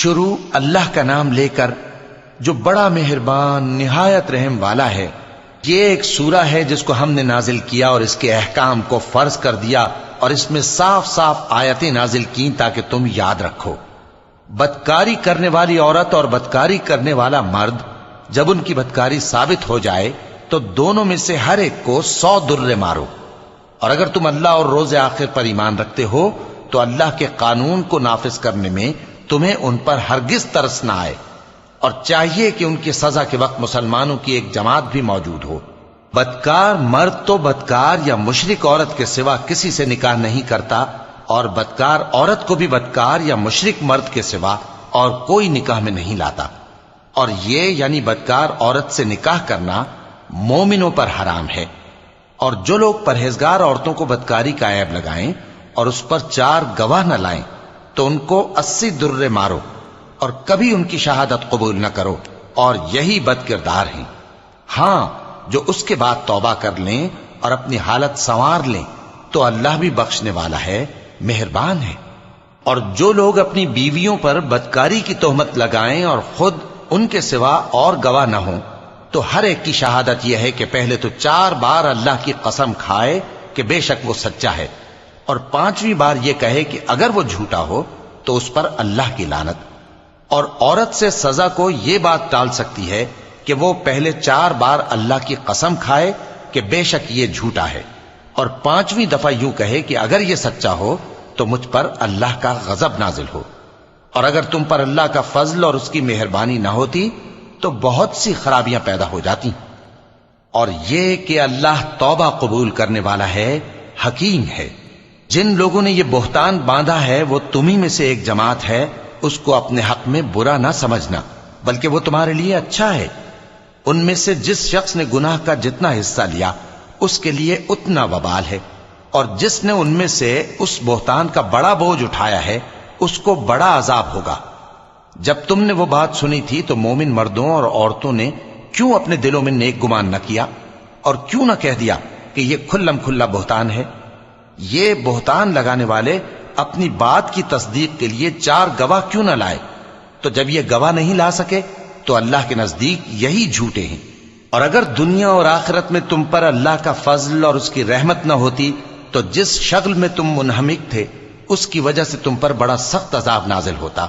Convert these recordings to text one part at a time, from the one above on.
شروع اللہ کا نام لے کر جو بڑا مہربان نہایت رحم والا ہے۔ یہ ایک سورہ ہے جس کو ہم نے نازل کیا اور اس کے احکام کو فرض کر دیا اور اس میں صاف صاف آیتیں نازل کی تاکہ تم یاد رکھو۔ بدکاری کرنے والی عورت اور بدکاری کرنے والا مرد جب ان کی بدکاری ثابت ہو جائے تو دونوں میں سے ہر ایک کو 100 درے مارو، اور اگر تم اللہ اور روز آخر پر ایمان رکھتے ہو تو اللہ کے قانون کو نافذ کرنے میں تمہیں ان پر ہرگز ترس نہ آئے، اور چاہیے کہ ان کی سزا کے وقت مسلمانوں کی ایک جماعت بھی موجود ہو۔ بدکار مرد تو بدکار یا مشرک عورت کے سوا کسی سے نکاح نہیں کرتا، اور بدکار عورت کو بھی بدکار یا مشرک مرد کے سوا اور کوئی نکاح میں نہیں لاتا، اور یہ یعنی بدکار عورت سے نکاح کرنا مومنوں پر حرام ہے۔ اور جو لوگ پرہیزگار عورتوں کو بدکاری کا عیب لگائیں اور اس پر 4 گواہ نہ لائیں تو ان کو 80 درے مارو، اور کبھی ان کی شہادت قبول نہ کرو، اور یہی بد کردار ہیں۔ ہاں، جو اس کے بعد توبہ کر لیں اور اپنی حالت سنوار لیں تو اللہ بھی بخشنے والا ہے، مہربان ہے۔ اور جو لوگ اپنی بیویوں پر بدکاری کی تہمت لگائیں اور خود ان کے سوا اور گواہ نہ ہوں تو ہر ایک کی شہادت یہ ہے کہ پہلے تو 4 بار اللہ کی قسم کھائے کہ بے شک وہ سچا ہے، اور 5ویں بار یہ کہے کہ اگر وہ جھوٹا ہو تو اس پر اللہ کی لعنت۔ اور عورت سے سزا کو یہ بات ٹال سکتی ہے کہ وہ پہلے 4 بار اللہ کی قسم کھائے کہ بے شک یہ جھوٹا ہے، اور 5ویں دفعہ یوں کہے کہ اگر یہ سچا ہو تو مجھ پر اللہ کا غضب نازل ہو۔ اور اگر تم پر اللہ کا فضل اور اس کی مہربانی نہ ہوتی تو بہت سی خرابیاں پیدا ہو جاتی۔ اور یہ کہ اللہ توبہ قبول کرنے والا ہے، حکیم ہے۔ جن لوگوں نے یہ بہتان باندھا ہے وہ تمہیں میں سے ایک جماعت ہے، اس کو اپنے حق میں برا نہ سمجھنا، بلکہ وہ تمہارے لیے اچھا ہے۔ ان میں سے جس شخص نے گناہ کا جتنا حصہ لیا اس کے لیے اتنا وبال ہے، اور جس نے ان میں سے اس بہتان کا بڑا بوجھ اٹھایا ہے اس کو بڑا عذاب ہوگا۔ جب تم نے وہ بات سنی تھی تو مومن مردوں اور عورتوں نے کیوں اپنے دلوں میں نیک گمان نہ کیا، اور کیوں نہ کہہ دیا کہ یہ کھلم کھلا بہتان ہے؟ یہ بہتان لگانے والے اپنی بات کی تصدیق کے لیے 4 گواہ کیوں نہ لائے؟ تو جب یہ گواہ نہیں لا سکے تو اللہ کے نزدیک یہی جھوٹے ہیں۔ اور اگر دنیا اور آخرت میں تم پر اللہ کا فضل اور اس کی رحمت نہ ہوتی تو جس شغل میں تم منہمک تھے اس کی وجہ سے تم پر بڑا سخت عذاب نازل ہوتا۔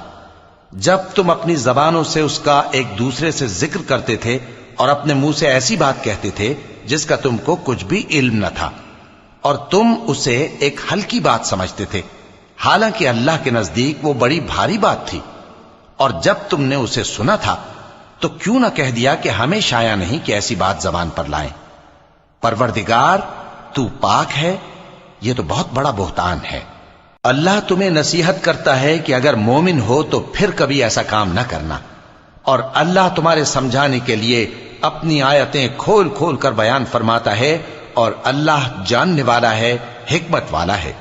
جب تم اپنی زبانوں سے اس کا ایک دوسرے سے ذکر کرتے تھے اور اپنے منہ سے ایسی بات کہتے تھے جس کا تم کو کچھ بھی علم نہ تھا، اور تم اسے ایک ہلکی بات سمجھتے تھے، حالانکہ اللہ کے نزدیک وہ بڑی بھاری بات تھی۔ اور جب تم نے اسے سنا تھا تو کیوں نہ کہہ دیا کہ ہمیں شایع نہیں کہ ایسی بات زبان پر لائیں؟ پروردگار تو پاک ہے، یہ تو بہت بڑا بہتان ہے۔ اللہ تمہیں نصیحت کرتا ہے کہ اگر مومن ہو تو پھر کبھی ایسا کام نہ کرنا، اور اللہ تمہارے سمجھانے کے لیے اپنی آیتیں کھول کھول کر بیان فرماتا ہے، اور اللہ جاننے والا ہے، حکمت والا ہے۔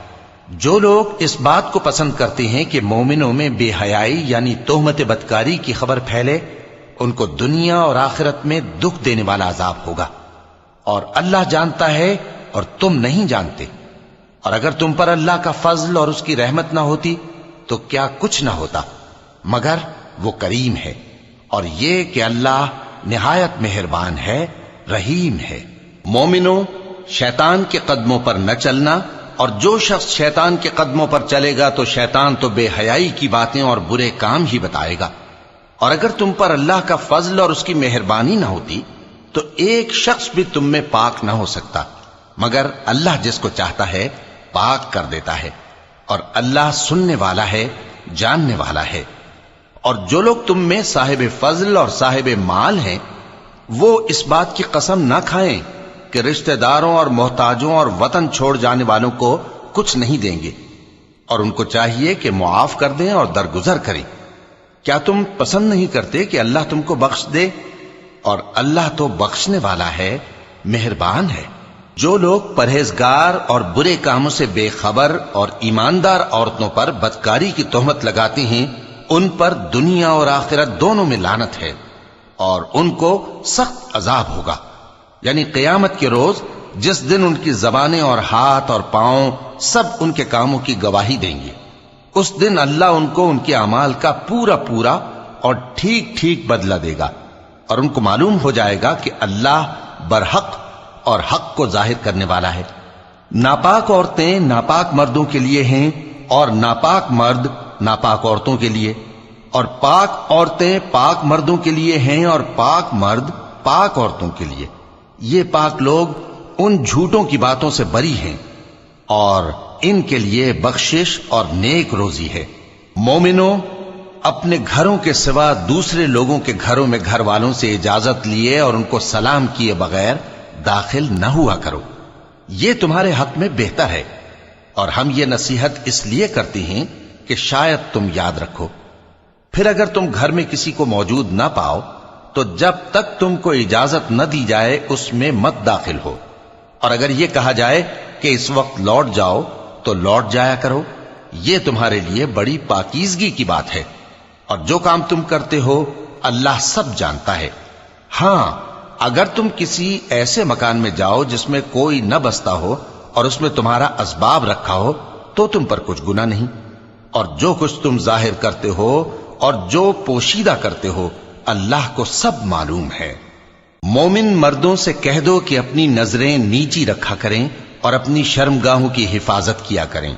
جو لوگ اس بات کو پسند کرتے ہیں کہ مومنوں میں بے حیائی یعنی تہمت بدکاری کی خبر پھیلے، ان کو دنیا اور آخرت میں دکھ دینے والا عذاب ہوگا، اور اللہ جانتا ہے اور تم نہیں جانتے۔ اور اگر تم پر اللہ کا فضل اور اس کی رحمت نہ ہوتی تو کیا کچھ نہ ہوتا، مگر وہ کریم ہے، اور یہ کہ اللہ نہایت مہربان ہے، رحیم ہے۔ مومنوں، شیطان کے قدموں پر نہ چلنا، اور جو شخص شیطان کے قدموں پر چلے گا تو شیطان تو بے حیائی کی باتیں اور برے کام ہی بتائے گا۔ اور اگر تم پر اللہ کا فضل اور اس کی مہربانی نہ ہوتی تو ایک شخص بھی تم میں پاک نہ ہو سکتا، مگر اللہ جس کو چاہتا ہے پاک کر دیتا ہے، اور اللہ سننے والا ہے، جاننے والا ہے۔ اور جو لوگ تم میں صاحب فضل اور صاحب مال ہیں وہ اس بات کی قسم نہ کھائیں کہ رشتہ داروں اور محتاجوں اور وطن چھوڑ جانے والوں کو کچھ نہیں دیں گے، اور ان کو چاہیے کہ معاف کر دیں اور درگزر کریں۔ کیا تم پسند نہیں کرتے کہ اللہ تم کو بخش دے؟ اور اللہ تو بخشنے والا ہے، مہربان ہے۔ جو لوگ پرہیزگار اور برے کاموں سے بے خبر اور ایماندار عورتوں پر بدکاری کی تہمت لگاتے ہیں ان پر دنیا اور آخرت دونوں میں لعنت ہے، اور ان کو سخت عذاب ہوگا، یعنی قیامت کے روز جس دن ان کی زبانیں اور ہاتھ اور پاؤں سب ان کے کاموں کی گواہی دیں گے۔ اس دن اللہ ان کو ان کے اعمال کا پورا پورا اور ٹھیک ٹھیک بدلہ دے گا، اور ان کو معلوم ہو جائے گا کہ اللہ برحق اور حق کو ظاہر کرنے والا ہے۔ ناپاک عورتیں ناپاک مردوں کے لیے ہیں، اور ناپاک مرد ناپاک عورتوں کے لیے، اور پاک عورتیں پاک مردوں کے لیے ہیں، اور پاک مرد پاک عورتوں کے لیے۔ یہ پاک لوگ ان جھوٹوں کی باتوں سے بری ہیں، اور ان کے لیے بخشش اور نیک روزی ہے۔ مومنوں، اپنے گھروں کے سوا دوسرے لوگوں کے گھروں میں گھر والوں سے اجازت لیے اور ان کو سلام کیے بغیر داخل نہ ہوا کرو، یہ تمہارے حق میں بہتر ہے، اور ہم یہ نصیحت اس لیے کرتے ہیں کہ شاید تم یاد رکھو۔ پھر اگر تم گھر میں کسی کو موجود نہ پاؤ تو جب تک تم کو اجازت نہ دی جائے اس میں مت داخل ہو، اور اگر یہ کہا جائے کہ اس وقت لوٹ جاؤ تو لوٹ جایا کرو، یہ تمہارے لیے بڑی پاکیزگی کی بات ہے، اور جو کام تم کرتے ہو اللہ سب جانتا ہے۔ ہاں، اگر تم کسی ایسے مکان میں جاؤ جس میں کوئی نہ بستا ہو اور اس میں تمہارا اسباب رکھا ہو تو تم پر کچھ گناہ نہیں، اور جو کچھ تم ظاہر کرتے ہو اور جو پوشیدہ کرتے ہو اللہ کو سب معلوم ہے۔ مومن مردوں سے کہہ دو کہ اپنی نظریں نیچی رکھا کریں اور اپنی شرمگاہوں کی حفاظت کیا کریں،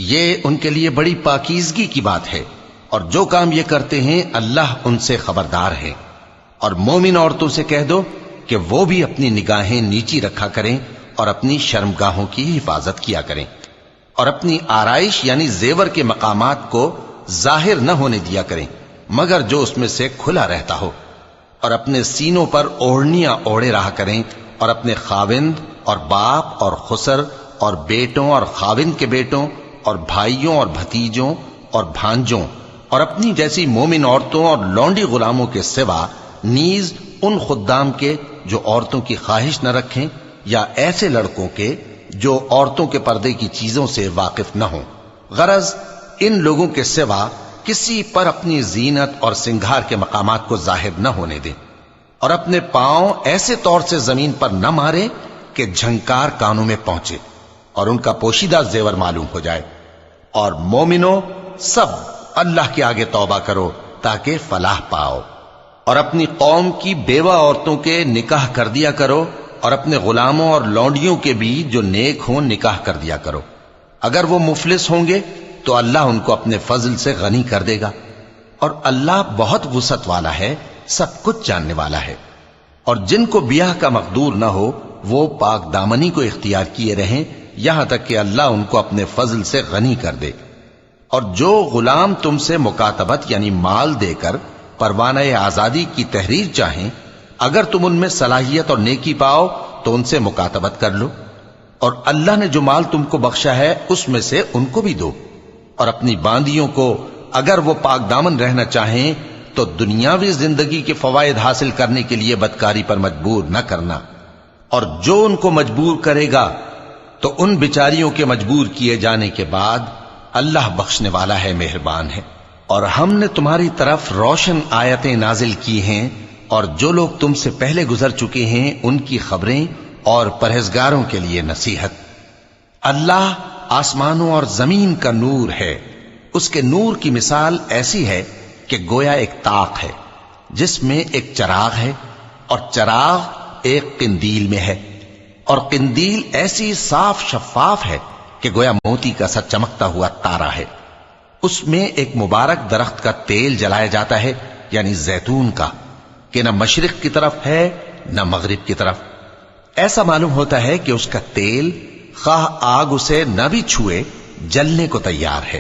یہ ان کے لیے بڑی پاکیزگی کی بات ہے، اور جو کام یہ کرتے ہیں اللہ ان سے خبردار ہے۔ اور مومن عورتوں سے کہہ دو کہ وہ بھی اپنی نگاہیں نیچی رکھا کریں اور اپنی شرمگاہوں کی حفاظت کیا کریں، اور اپنی آرائش یعنی زیور کے مقامات کو ظاہر نہ ہونے دیا کریں مگر جو اس میں سے کھلا رہتا ہو، اور اپنے سینوں پر اوڑھنیاں اوڑھے رہا کریں، اور اپنے خاوند اور باپ اور خسر اور بیٹوں اور خاوند کے بیٹوں اور بھائیوں اور بھتیجوں اور بھانجوں اور اپنی جیسی مومن عورتوں اور لونڈی غلاموں کے سوا نیز ان خدام کے جو عورتوں کی خواہش نہ رکھیں، یا ایسے لڑکوں کے جو عورتوں کے پردے کی چیزوں سے واقف نہ ہوں۔ غرض ان لوگوں کے سوا کسی پر اپنی زینت اور سنگھار کے مقامات کو ظاہر نہ ہونے دیں، اور اپنے پاؤں ایسے طور سے زمین پر نہ مارے کہ جھنکار کانوں میں پہنچے اور ان کا پوشیدہ زیور معلوم ہو جائے۔ اور مومنوں، سب اللہ کے آگے توبہ کرو تاکہ فلاح پاؤ، اور اپنی قوم کی بیوہ عورتوں کے نکاح کر دیا کرو، اور اپنے غلاموں اور لونڈیوں کے بھی جو نیک ہوں نکاح کر دیا کرو۔ اگر وہ مفلس ہوں گے تو اللہ ان کو اپنے فضل سے غنی کر دے گا، اور اللہ بہت وسعت والا ہے، سب کچھ جاننے والا ہے۔ اور جن کو بیاہ کا مقدور نہ ہو وہ پاک دامنی کو اختیار کیے رہیں یہاں تک کہ اللہ ان کو اپنے فضل سے غنی کر دے۔ اور جو غلام تم سے مکاتبت یعنی مال دے کر پروانہ آزادی کی تحریر چاہیں، اگر تم ان میں صلاحیت اور نیکی پاؤ تو ان سے مکاتبت کر لو، اور اللہ نے جو مال تم کو بخشا ہے اس میں سے ان کو بھی دو۔ اور اپنی باندیوں کو اگر وہ پاک دامن رہنا چاہیں تو دنیاوی زندگی کے فوائد حاصل کرنے کے لیے بدکاری پر مجبور نہ کرنا، اور جو ان کو مجبور کرے گا تو ان بیچاریوں کے مجبور کیے جانے کے بعد اللہ بخشنے والا ہے، مہربان ہے۔ اور ہم نے تمہاری طرف روشن آیتیں نازل کی ہیں، اور جو لوگ تم سے پہلے گزر چکے ہیں ان کی خبریں اور پرہیزگاروں کے لیے نصیحت۔ اللہ آسمانوں اور زمین کا نور ہے، اس کے نور کی مثال ایسی ہے کہ گویا ایک طاق ہے جس میں ایک چراغ ہے، اور چراغ ایک قندیل میں ہے، اور قندیل ایسی صاف شفاف ہے کہ گویا موتی کا سا چمکتا ہوا تارا ہے۔ اس میں ایک مبارک درخت کا تیل جلایا جاتا ہے یعنی زیتون کا، کہ نہ مشرق کی طرف ہے نہ مغرب کی طرف۔ ایسا معلوم ہوتا ہے کہ اس کا تیل خواہ آگ اسے نہ بھی چھوئے جلنے کو تیار ہے،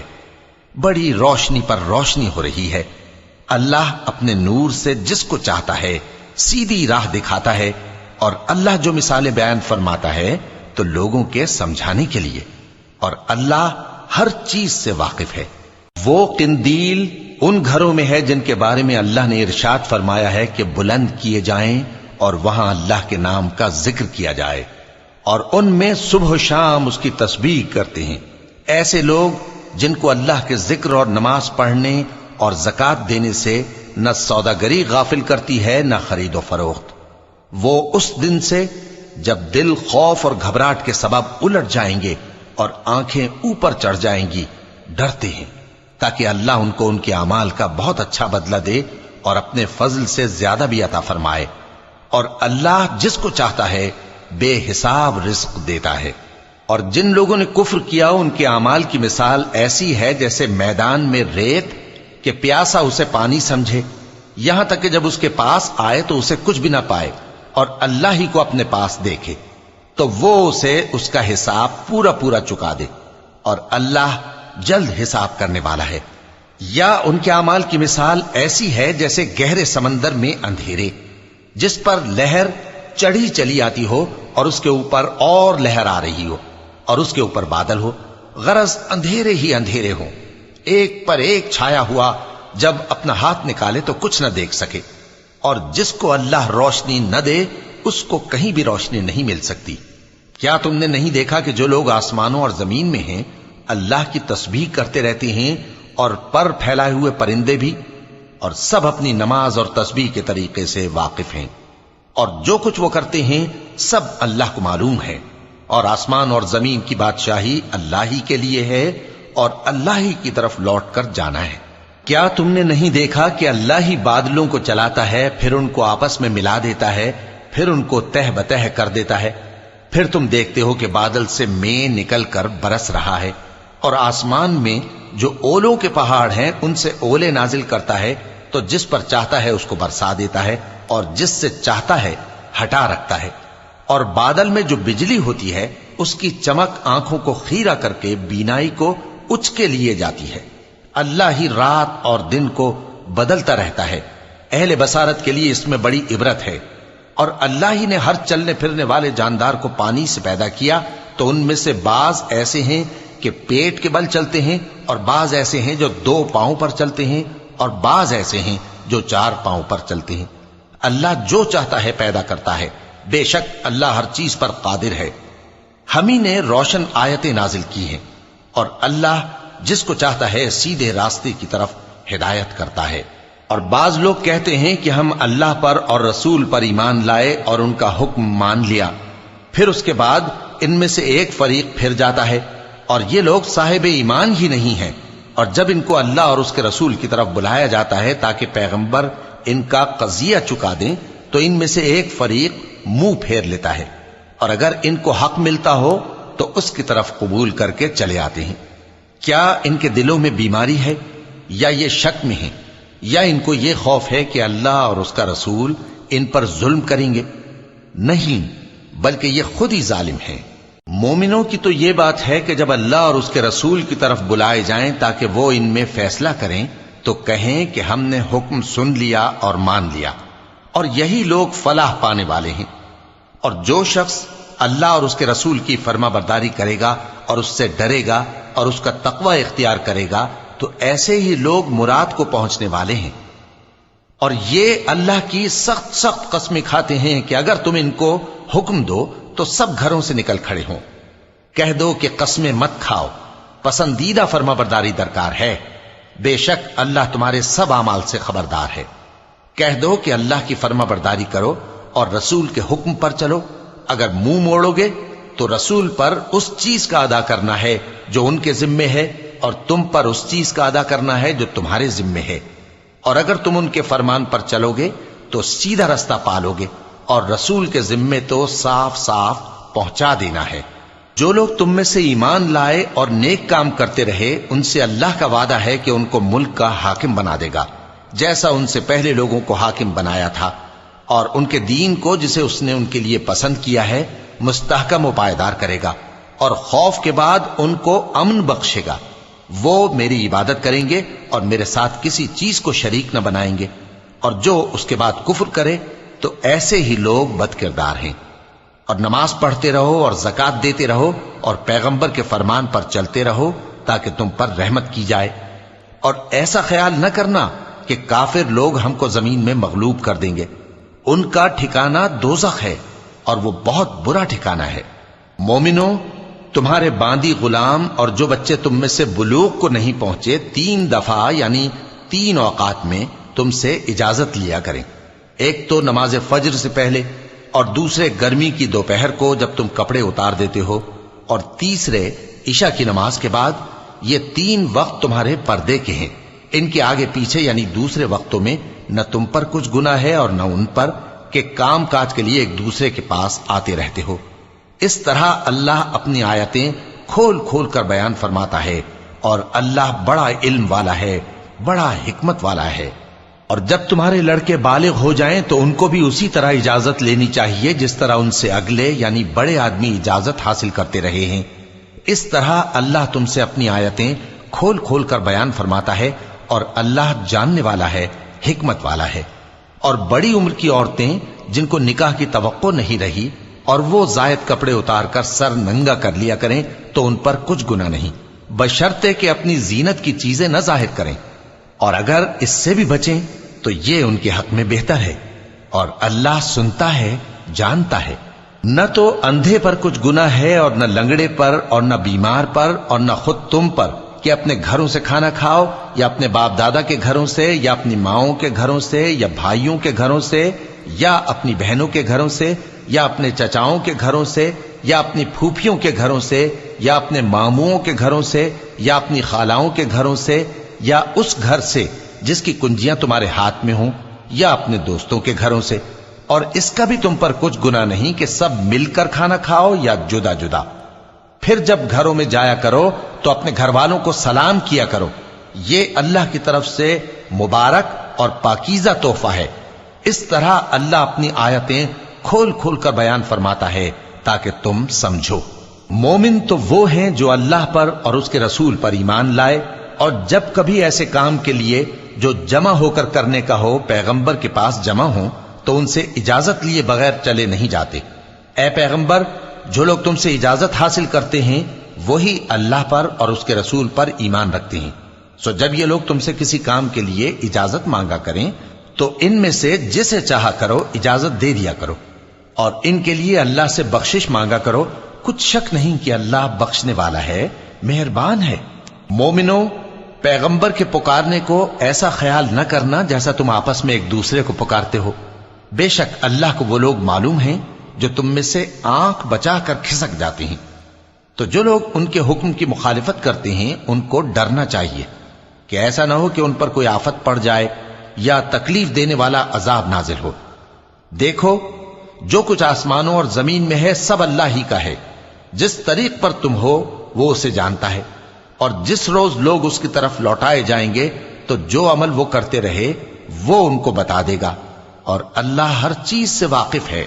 بڑی روشنی پر روشنی ہو رہی ہے۔ اللہ اپنے نور سے جس کو چاہتا ہے سیدھی راہ دکھاتا ہے، اور اللہ جو مثالیں بیان فرماتا ہے تو لوگوں کے سمجھانے کے لیے، اور اللہ ہر چیز سے واقف ہے۔ وہ قندیل ان گھروں میں ہے جن کے بارے میں اللہ نے ارشاد فرمایا ہے کہ بلند کیے جائیں اور وہاں اللہ کے نام کا ذکر کیا جائے، اور ان میں صبح و شام اس کی تسبیح کرتے ہیں۔ ایسے لوگ جن کو اللہ کے ذکر اور نماز پڑھنے اور زکوٰۃ دینے سے نہ سوداگری غافل کرتی ہے نہ خرید و فروخت، وہ اس دن سے جب دل خوف اور گھبراہٹ کے سبب الٹ جائیں گے اور آنکھیں اوپر چڑھ جائیں گی ڈرتے ہیں۔ تاکہ اللہ ان کو ان کے اعمال کا بہت اچھا بدلہ دے اور اپنے فضل سے زیادہ بھی عطا فرمائے. اور اللہ جس کو چاہتا ہے بے حساب رزق دیتا ہے. اور جن لوگوں نے کفر کیا ان کے اعمال کی مثال ایسی ہے جیسے میدان میں ریت کہ پیاسا اسے پانی سمجھے، یہاں تک کہ جب اس کے پاس آئے تو اسے کچھ بھی نہ پائے اور اللہ ہی کو اپنے پاس دیکھے تو وہ اسے اس کا حساب پورا پورا چکا دے، اور اللہ جلد حساب کرنے والا ہے. یا ان کے اعمال کی مثال ایسی ہے جیسے گہرے سمندر میں اندھیرے جس پر لہر چڑھی چلی آتی ہو اور اس کے اوپر اور لہر آ رہی ہو اور اس کے اوپر بادل ہو، غرض اندھیرے ہی اندھیرے ہوں، ایک پر ایک چھایا ہوا، جب اپنا ہاتھ نکالے تو کچھ نہ دیکھ سکے. اور جس کو اللہ روشنی نہ دے اس کو کہیں بھی روشنی نہیں مل سکتی. کیا تم نے نہیں دیکھا کہ جو لوگ آسمانوں اور زمین میں ہیں اللہ کی تسبیح کرتے رہتے ہیں، اور پر پھیلائے ہوئے پرندے بھی، اور سب اپنی نماز اور تسبیح کے طریقے سے واقف ہیں، اور جو کچھ وہ کرتے ہیں سب اللہ کو معلوم ہے. اور آسمان اور زمین کی بادشاہی اللہ ہی کے لیے ہے اور اللہ ہی کی طرف لوٹ کر جانا ہے. کیا تم نے نہیں دیکھا کہ اللہ ہی بادلوں کو چلاتا ہے، پھر ان کو آپس میں ملا دیتا ہے، پھر ان کو تہ بتہ کر دیتا ہے، پھر تم دیکھتے ہو کہ بادل سے مے نکل کر برس رہا ہے، اور آسمان میں جو اولوں کے پہاڑ ہیں ان سے اولے نازل کرتا ہے، تو جس پر چاہتا ہے اس کو برسا دیتا ہے اور جس سے چاہتا ہے ہٹا رکھتا ہے. اور بادل میں جو بجلی ہوتی ہے اس کی چمک آنکھوں کو خیرہ کر کے بینائی کو اچکے لیے جاتی ہے. اللہ ہی رات اور دن کو بدلتا رہتا ہے. اہل بصارت کے لیے اس میں بڑی عبرت ہے. اور اللہ ہی نے ہر چلنے پھرنے والے جاندار کو پانی سے پیدا کیا، تو ان میں سے بعض ایسے ہیں کہ پیٹ کے بل چلتے ہیں، اور بعض ایسے ہیں جو 2 پاؤں پر چلتے ہیں، اور بعض ایسے ہیں جو 4 پاؤں پر چلتے ہیں. اللہ جو چاہتا ہے پیدا کرتا ہے، بے شک اللہ ہر چیز پر قادر ہے. ہم ہی نے روشن آیتیں نازل کی ہیں، اور اللہ جس کو چاہتا ہے سیدھے راستے کی طرف ہدایت کرتا ہے. اور بعض لوگ کہتے ہیں کہ ہم اللہ پر اور رسول پر ایمان لائے اور ان کا حکم مان لیا، پھر اس کے بعد ان میں سے ایک فریق پھر جاتا ہے، اور یہ لوگ صاحب ایمان ہی نہیں ہیں. اور جب ان کو اللہ اور اس کے رسول کی طرف بلایا جاتا ہے تاکہ پیغمبر ان کا قضیہ چکا دیں، تو ان میں سے ایک فریق منہ پھیر لیتا ہے، اور اگر ان کو حق ملتا ہو تو اس کی طرف قبول کر کے چلے آتے ہیں. کیا ان کے دلوں میں بیماری ہے، یا یہ شک میں ہیں، یا ان کو یہ خوف ہے کہ اللہ اور اس کا رسول ان پر ظلم کریں گے؟ نہیں، بلکہ یہ خود ہی ظالم ہیں. مومنوں کی تو یہ بات ہے کہ جب اللہ اور اس کے رسول کی طرف بلائے جائیں تاکہ وہ ان میں فیصلہ کریں تو کہیں کہ ہم نے حکم سن لیا اور مان لیا، اور یہی لوگ فلاح پانے والے ہیں. اور جو شخص اللہ اور اس کے رسول کی فرما برداری کرے گا اور اس سے ڈرے گا اور اس کا تقوی اختیار کرے گا تو ایسے ہی لوگ مراد کو پہنچنے والے ہیں. اور یہ اللہ کی سخت سخت قسمیں کھاتے ہیں کہ اگر تم ان کو حکم دو تو سب گھروں سے نکل کھڑے ہوں. کہہ دو کہ قسمیں مت کھاؤ، پسندیدہ فرما برداری درکار ہے، بے شک اللہ تمہارے سب اعمال سے خبردار ہے. کہہ دو کہ اللہ کی فرما برداری کرو اور رسول کے حکم پر چلو. اگر منہ موڑو گے تو رسول پر اس چیز کا ادا کرنا ہے جو ان کے ذمے ہے، اور تم پر اس چیز کا ادا کرنا ہے جو تمہارے ذمے ہے. اور اگر تم ان کے فرمان پر چلو گے تو سیدھا رستہ پالو گے، اور رسول کے ذمے تو صاف صاف پہنچا دینا ہے. جو لوگ تم میں سے ایمان لائے اور نیک کام کرتے رہے ان سے اللہ کا وعدہ ہے کہ ان کو ملک کا حاکم بنا دے گا، جیسا ان سے پہلے لوگوں کو حاکم بنایا تھا، اور ان کے دین کو جسے اس نے ان کے لیے پسند کیا ہے مستحکم و پائیدار کرے گا، اور خوف کے بعد ان کو امن بخشے گا. وہ میری عبادت کریں گے اور میرے ساتھ کسی چیز کو شریک نہ بنائیں گے، اور جو اس کے بعد کفر کرے تو ایسے ہی لوگ بد کردار ہیں. اور نماز پڑھتے رہو اور زکوٰۃ دیتے رہو اور پیغمبر کے فرمان پر چلتے رہو تاکہ تم پر رحمت کی جائے. اور ایسا خیال نہ کرنا کہ کافر لوگ ہم کو زمین میں مغلوب کر دیں گے، ان کا ٹھکانہ دوزخ ہے اور وہ بہت برا ٹھکانہ ہے. مومنوں، تمہارے باندی غلام اور جو بچے تم میں سے بلوغ کو نہیں پہنچے 3 دفعہ یعنی 3 اوقات میں تم سے اجازت لیا کریں. ایک تو نماز فجر سے پہلے، اور دوسرے گرمی کی دوپہر کو جب تم کپڑے اتار دیتے ہو، اور تیسرے عشاء کی نماز کے بعد. یہ 3 وقت تمہارے پردے کے ہیں، ان کے آگے پیچھے یعنی دوسرے وقتوں میں نہ تم پر کچھ گناہ ہے اور نہ ان پر کہ کام کاج کے لیے ایک دوسرے کے پاس آتے رہتے ہو۔ اس طرح اللہ اپنی آیتیں کھول کھول کر بیان فرماتا ہے، اور اللہ بڑا علم والا ہے، بڑا حکمت والا ہے۔ اور جب تمہارے لڑکے بالغ ہو جائیں تو ان کو بھی اسی طرح اجازت لینی چاہیے جس طرح ان سے اگلے یعنی بڑے آدمی اجازت حاصل کرتے رہے ہیں۔ اس طرح اللہ تم سے اپنی آیتیں کھول کھول کر بیان فرماتا ہے، اور اللہ جاننے والا ہے، حکمت والا ہے۔ اور بڑی عمر کی عورتیں جن کو نکاح کی توقع نہیں رہی اور وہ زائد کپڑے اتار کر سر ننگا کر لیا کریں تو ان پر کچھ گناہ نہیں، بشرطے کہ اپنی زینت کی چیزیں نہ ظاہر کریں، اور اگر اس سے بھی بچیں تو یہ ان کے حق میں بہتر ہے، اور اللہ سنتا ہے، جانتا ہے۔ نہ تو اندھے پر کچھ گناہ ہے اور نہ لنگڑے پر اور نہ بیمار پر اور نہ خود تم پر کہ اپنے گھروں سے کھانا کھاؤ، یا اپنے باپ دادا کے گھروں سے، یا اپنی ماؤں کے گھروں سے، یا بھائیوں کے گھروں سے، یا اپنی بہنوں کے گھروں سے، یا اپنے چچاؤں کے گھروں سے، یا اپنی پھوپھیوں کے گھروں سے، یا اپنے ماموؤں کے گھروں سے، یا اپنی خالاؤں کے گھروں سے، یا اس گھر سے جس کی کنجیاں تمہارے ہاتھ میں ہوں، یا اپنے دوستوں کے گھروں سے۔ اور اس کا بھی تم پر کچھ گناہ نہیں کہ سب مل کر کھانا کھاؤ یا جدا جدا۔ پھر جب گھروں میں جایا کرو تو اپنے گھر والوں کو سلام کیا کرو، یہ اللہ کی طرف سے مبارک اور پاکیزہ تحفہ ہے۔ اس طرح اللہ اپنی آیتیں کھول کھول کر بیان فرماتا ہے تاکہ تم سمجھو۔ مومن تو وہ ہیں جو اللہ پر اور اس کے رسول پر ایمان لائے، اور جب کبھی ایسے کام کے لیے جو جمع ہو کر کرنے کا ہو پیغمبر کے پاس جمع ہوں تو ان سے اجازت لیے بغیر چلے نہیں جاتے۔ اے پیغمبر، جو لوگ تم سے اجازت حاصل کرتے ہیں وہی اللہ پر اور اس کے رسول پر ایمان رکھتے ہیں۔ سو جب یہ لوگ تم سے کسی کام کے لیے اجازت مانگا کریں تو ان میں سے جسے چاہا کرو اجازت دے دیا کرو، اور ان کے لیے اللہ سے بخشش مانگا کرو، کچھ شک نہیں کہ اللہ بخشنے والا ہے، مہربان ہے۔ مومنو، پیغمبر کے پکارنے کو ایسا خیال نہ کرنا جیسا تم آپس میں ایک دوسرے کو پکارتے ہو۔ بے شک اللہ کو وہ لوگ معلوم ہیں جو تم میں سے آنکھ بچا کر کھسک جاتے ہیں۔ تو جو لوگ ان کے حکم کی مخالفت کرتے ہیں ان کو ڈرنا چاہیے کہ ایسا نہ ہو کہ ان پر کوئی آفت پڑ جائے یا تکلیف دینے والا عذاب نازل ہو۔ دیکھو، جو کچھ آسمانوں اور زمین میں ہے سب اللہ ہی کا ہے۔ جس طریق پر تم ہو وہ اسے جانتا ہے، اور جس روز لوگ اس کی طرف لوٹائے جائیں گے تو جو عمل وہ کرتے رہے وہ ان کو بتا دے گا، اور اللہ ہر چیز سے واقف ہے۔